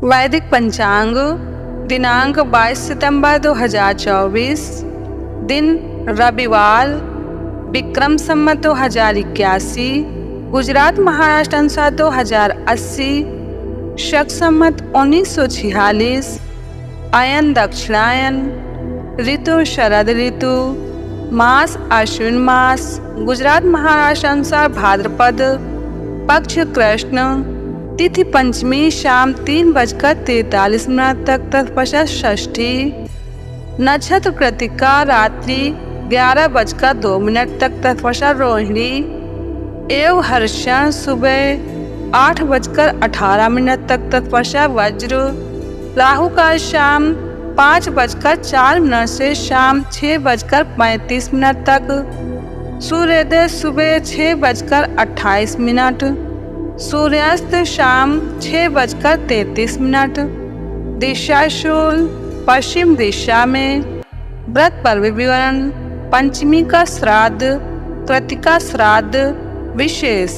वैदिक पंचांग दिनांक 22 सितंबर 2024, दिन रविवार, विक्रम संवत 2081, गुजरात महाराष्ट्र अनुसार 2080, शक संवत 1946, अयन दक्षिणायन, ऋतु शरद ऋतु, मास आश्विन मास, गुजरात महाराष्ट्र अनुसार भाद्रपद, पक्ष कृष्ण, तिथि पंचमी शाम 3:43 तक तत्पश्चात षष्ठी, नक्षत्र कृतिका रात्रि 11:02 तक तत्पश्चात रोहिणी, एवं हर्षण सुबह 8:18 तक तत्पश्चात वज्र, राहु काल शाम 5:04 से शाम 6:35 तक, सूर्योदय सुबह 6:28, सूर्यास्त शाम 6:33, दिशा शूल पश्चिम दिशा में, व्रत पर्व विवरण, पंचमी का श्राद्ध, कृतिका श्राद्ध विशेष,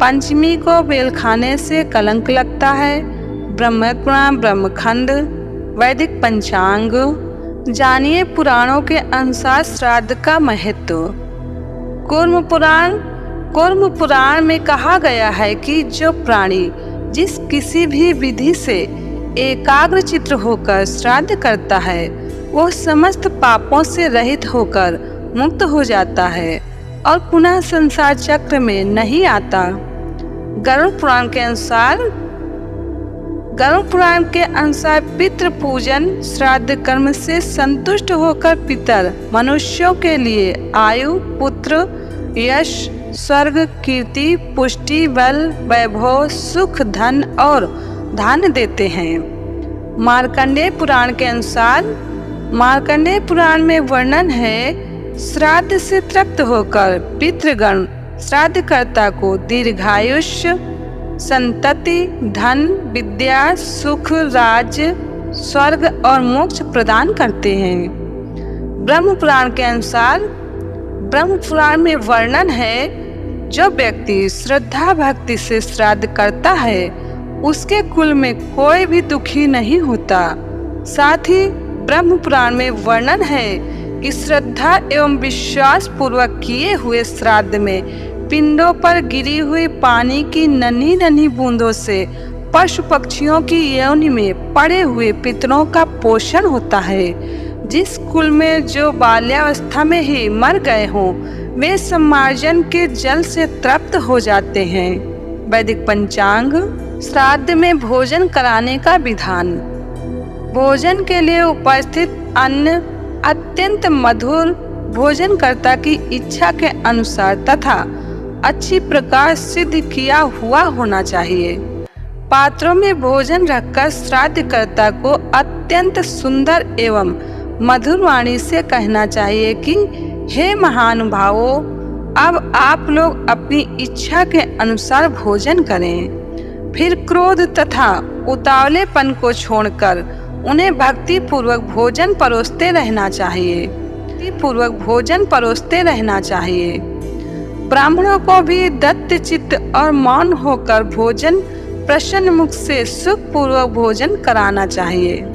पंचमी को बेल खाने से कलंक लगता है। ब्रह्मपुराण ब्रह्मखंड, वैदिक पंचांग, जानिए पुराणों के अनुसार श्राद्ध का महत्व। कूर्म पुराण में कहा गया है कि जो प्राणी जिस किसी भी विधि से एकाग्र चित्त होकर श्राद्ध करता है वो समस्त पापों से रहित होकर मुक्त हो जाता है और पुनः संसार चक्र में नहीं आता। गरुड़ पुराण के अनुसार पितृ पूजन श्राद्ध कर्म से संतुष्ट होकर पितर मनुष्यों के लिए आयु, पुत्र, यश, स्वर्ग, कीर्ति, पुष्टि, बल, वैभव, सुख, धन और धान्य देते हैं। मार्कंडेय पुराण के अनुसार मार्कंडेय पुराण में वर्णन है, श्राद्ध से तृप्त होकर पितृगण श्राद्धकर्ता को दीर्घायुष्य, संतति, धन, विद्या, सुख, राज्य, स्वर्ग और मोक्ष प्रदान करते हैं। ब्रह्म पुराण में वर्णन है, जो व्यक्ति श्रद्धा भक्ति से श्राद्ध करता है उसके कुल में कोई भी दुखी नहीं होता। साथ ही ब्रह्म पुराण में वर्णन है कि श्रद्धा एवं विश्वास पूर्वक किए हुए श्राद्ध में पिंडों पर गिरी हुई पानी की नन्ही नन्ही बूंदों से पशु पक्षियों की योनि में पड़े हुए पितरों का पोषण होता है। जिस कुल में जो बाल्यावस्था में ही मर गए हों वे सम्मार्जन के जल से तृप्त हो जाते हैं। वैदिक पंचांग, श्राद्ध में भोजन कराने का विधान। भोजन के लिए उपस्थित अन्न अत्यंत मधुर, भोजनकर्ता की इच्छा के अनुसार तथा अच्छी प्रकार सिद्ध किया हुआ होना चाहिए। पात्रों में भोजन रखकर श्राद्धकर्ता को अत्यंत सुंदर एवं मधुर वाणी से कहना चाहिए कि हे महानुभावों, अब आप लोग अपनी इच्छा के अनुसार भोजन करें। फिर क्रोध तथा उतावलेपन को छोड़कर उन्हें भक्ति पूर्वक भोजन परोसते रहना चाहिए। ब्राह्मणों को भी दत्त चित्त और मौन होकर भोजन प्रसन्न मुख से सुख पूर्वक भोजन कराना चाहिए।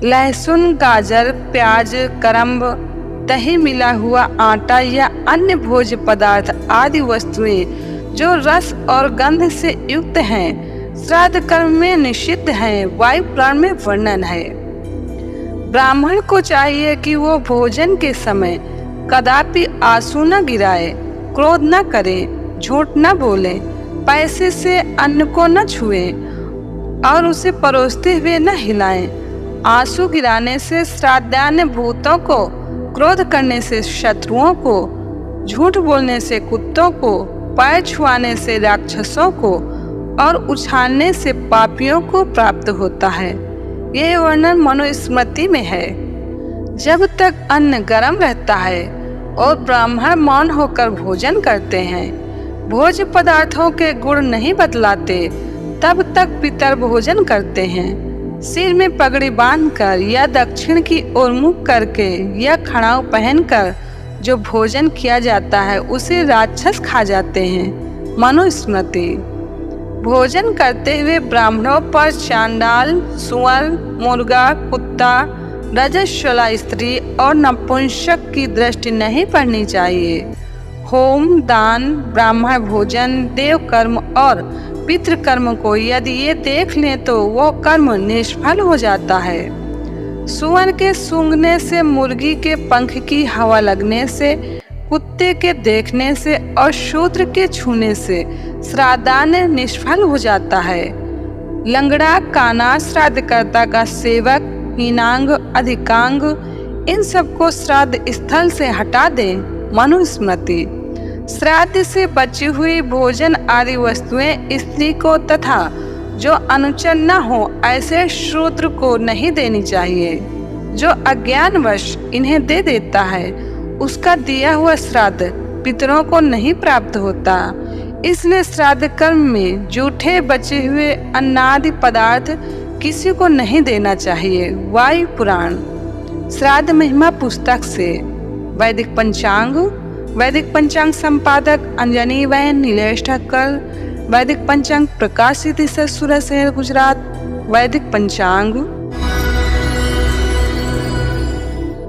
लहसुन, गाजर, प्याज, करम्ब, दही, मिला हुआ आटा या अन्य भोज्य पदार्थ आदि वस्तुएं जो रस और गंध से युक्त हैं, श्राद्ध कर्म में निषिद्ध हैं। वायु पुराण में वर्णन है। ब्राह्मण को चाहिए कि वो भोजन के समय कदापि आंसू न गिराए, क्रोध न करे, झूठ न बोले, पैसे से अन्न को न छुए और उसे परोसते हुए न हिलाएं। आंसू गिराने से श्राद्धान्य भूतों को, क्रोध करने से शत्रुओं को, झूठ बोलने से कुत्तों को, पैर छुआने से राक्षसों को और उछालने से पापियों को प्राप्त होता है। यह वर्णन मनुस्मृति में है। जब तक अन्न गर्म रहता है और ब्राह्मण मौन होकर भोजन करते हैं, भोज्य पदार्थों के गुण नहीं बदलाते, तब तक पितर भोजन करते हैं। सिर में पगड़ी बांधकर या दक्षिण की ओर मुख करके या खड़ाऊ पहनकर जो भोजन किया जाता है उसे राक्षस खा जाते हैं। मनुस्मृति। भोजन करते हुए ब्राह्मणों पर चांडाल, सुअर, मुर्गा, कुत्ता, रजस्वला स्त्री और नपुंसक की दृष्टि नहीं पड़नी चाहिए। होम, दान, ब्राह्मण भोजन, देव कर्म और पितृकर्म को यदि ये देख लें तो वो कर्म निष्फल हो जाता है। सुअर के सूंघने से, मुर्गी के पंख की हवा लगने से, कुत्ते के देखने से और शूद्र के छूने से श्राद्धान्न निष्फल हो जाता है। लंगड़ा, काना, श्राद्धकर्ता का सेवक, हीनांग, अधिकांग, इन सबको श्राद्ध स्थल से हटा दें। मनुस्मृति। श्राद्ध से बची हुई भोजन आदि वस्तुएं स्त्री को तथा जो अनुचर न हो ऐसे शूद्र को नहीं देनी चाहिए। जो अज्ञानवश इन्हें दे देता है उसका दिया हुआ श्राद्ध पितरों को नहीं प्राप्त होता। इसलिए श्राद्ध कर्म में जूठे बचे हुए अन्नादि पदार्थ किसी को नहीं देना चाहिए। वायु पुराण। श्राद्ध महिमा पुस्तक से। वैदिक पंचांग। वैदिक पंचांग संपादक अंजनी बहन नीलेश ठक्कर। वैदिक पंचांग प्रकाशित सूरत शहर गुजरात। वैदिक पंचांग